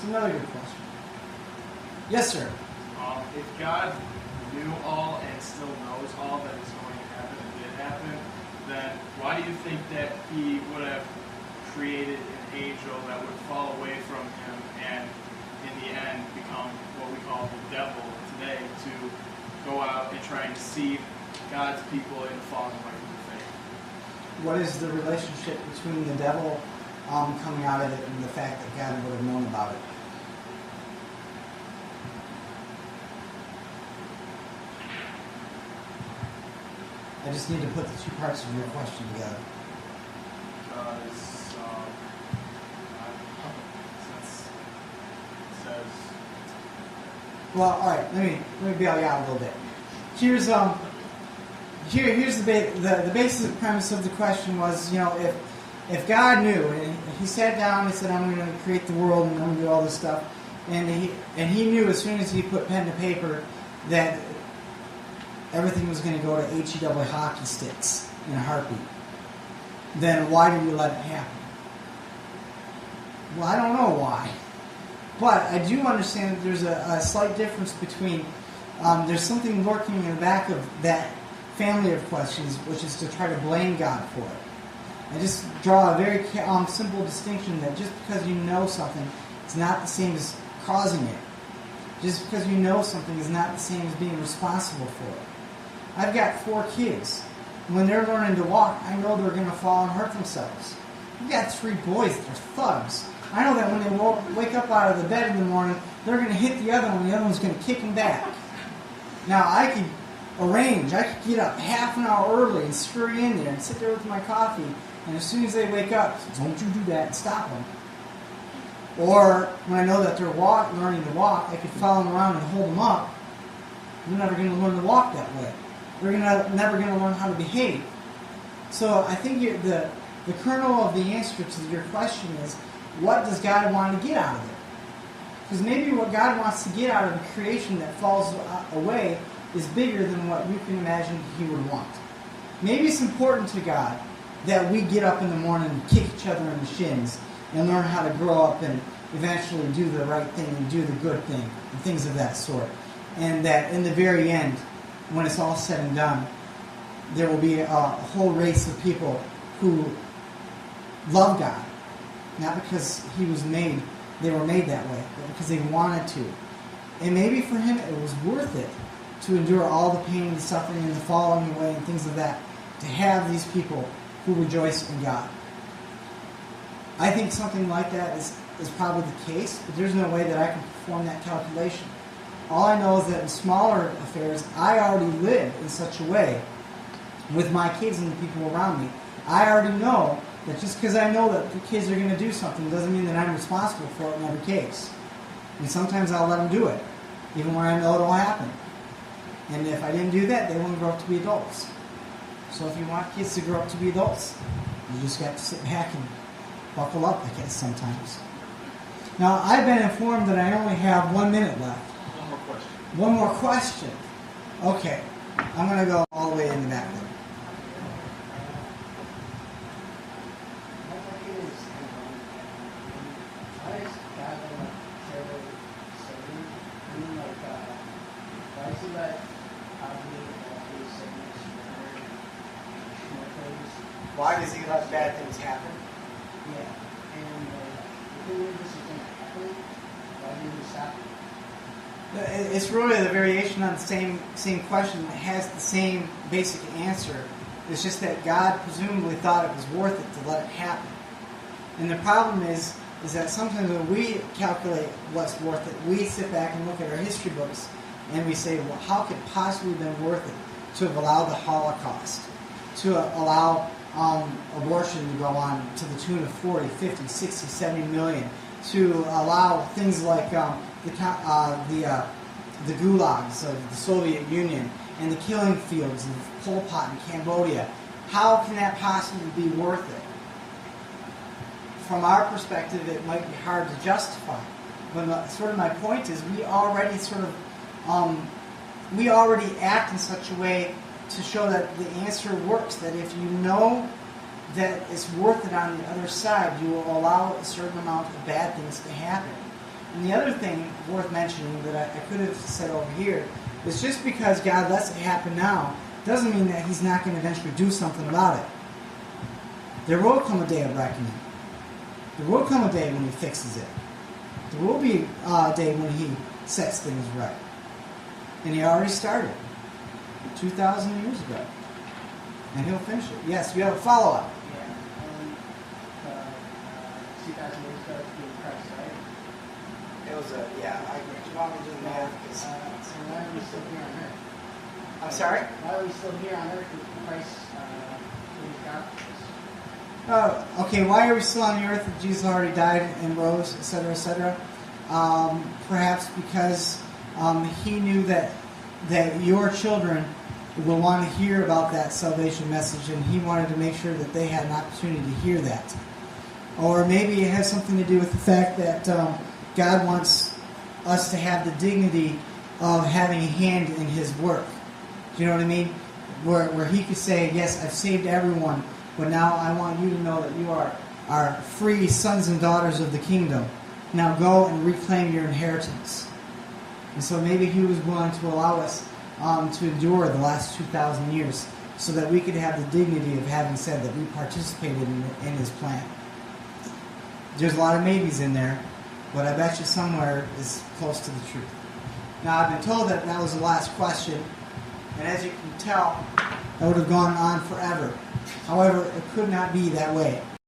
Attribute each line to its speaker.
Speaker 1: another good question. Yes, sir.
Speaker 2: If God knew all and still knows all that is going to happen and did happen, then why do you think that he would have created an angel that would fall away from him and in the end become what we call the devil today, to go out and try and deceive God's people into falling away from the faith?
Speaker 1: What is the relationship between the devil coming out of it and the fact that God would have known about it? I just need to put the two parts of your question together.
Speaker 2: Because since it says...
Speaker 1: Well, all right. Let me bail you out a little bit. Here's the basic premise of the question was, if God knew and He sat down and said, I'm going to create the world and I'm going to do all this stuff, and he knew as soon as he put pen to paper that everything was going to go to HE hockey sticks in a heartbeat, then why did He let it happen? Well, I don't know why. But I do understand that there's a slight difference between, there's something lurking in the back of that family of questions, which is to try to blame God for it. I just draw a very simple distinction that just because you know something, it's not the same as causing it. Just because you know something is not the same as being responsible for it. I've got 4 kids. When they're learning to walk, I know they're going to fall and hurt themselves. I've got 3 boys, they're thugs. I know that when they wake up out of the bed in the morning, they're going to hit the other one, and the other one's going to kick them back. Now, I could arrange, I could get up half an hour early and scurry in there and sit there with my coffee, and as soon as they wake up, don't you do that, and stop them. Or, when I know that they're learning to walk, I could follow them around and hold them up. They're never going to learn to walk that way. They're never going to learn how to behave. So I think the kernel of the answer to your question is, what does God want to get out of it? Because maybe what God wants to get out of the creation that falls away is bigger than what you can imagine He would want. Maybe it's important to God that we get up in the morning and kick each other in the shins and learn how to grow up and eventually do the right thing and do the good thing and things of that sort. And that in the very end, when it's all said and done, there will be a whole race of people who love God. Not because they were made that way, but because they wanted to. And maybe for Him it was worth it to endure all the pain and suffering and the falling away and things of that, to have these people who rejoice in God. I think something like that is probably the case, but there's no way that I can perform that calculation. All I know is that in smaller affairs, I already live in such a way with my kids and the people around me. I already know that just because I know that the kids are going to do something doesn't mean that I'm responsible for it in every case. And sometimes I'll let them do it, even when I know it'll happen. And if I didn't do that, they won't grow up to be adults. So if you want kids to grow up to be adults, you just got to sit back and buckle up, I guess, sometimes. Now, I've been informed that I only have 1 minute left.
Speaker 2: One more question.
Speaker 1: One more question. Okay. I'm going to go all the way in the back there. Why does He let bad things happen?
Speaker 3: Yeah. And if we knew this was going to happen, why didn't He stop it?
Speaker 1: It's really the variation on the same question. It has the same basic answer. It's just that God presumably thought it was worth it to let it happen. And the problem is that sometimes when we calculate what's worth it, we sit back and look at our history books and we say, well, how could it possibly have been worth it to have allowed the Holocaust, to allow abortion to go on to the tune of 40, 50, 60, 70 million, to allow things like the gulags of the Soviet Union and the killing fields of Pol Pot in Cambodia. How can that possibly be worth it? From our perspective, it might be hard to justify. But sort of my point is, we already act in such a way to show that the answer works. That if you know that it's worth it on the other side, you will allow a certain amount of bad things to happen. And the other thing worth mentioning that I could have said over here is just because God lets it happen now doesn't mean that He's not going to eventually do something about it. There will come a day of reckoning. There will come a day when He fixes it. There will be a day when He sets things right. And He already started 2,000 years ago. And He'll finish it. Yes, you have a follow-up.
Speaker 3: Yeah. 2,000 years ago, being Christ, right?
Speaker 1: It was do you want me to do the math?
Speaker 3: So why are we still here on earth?
Speaker 1: I'm sorry?
Speaker 3: Why are we still here on earth if Christ is God for us?
Speaker 1: Okay, why are we still on the earth if Jesus already died and rose, etc., etc.? Perhaps because He knew that your children will want to hear about that salvation message, and He wanted to make sure that they had an opportunity to hear that. Or maybe it has something to do with the fact that God wants us to have the dignity of having a hand in His work. Do you know what I mean? Where He could say, yes, I've saved everyone, but now I want you to know that you are free sons and daughters of the kingdom. Now go and reclaim your inheritance. And so maybe He was willing to allow us to endure the last 2,000 years so that we could have the dignity of having said that we participated in His plan. There's a lot of maybes in there, but I bet you somewhere is close to the truth. Now, I've been told that was the last question, and as you can tell, that would have gone on forever. However, it could not be that way.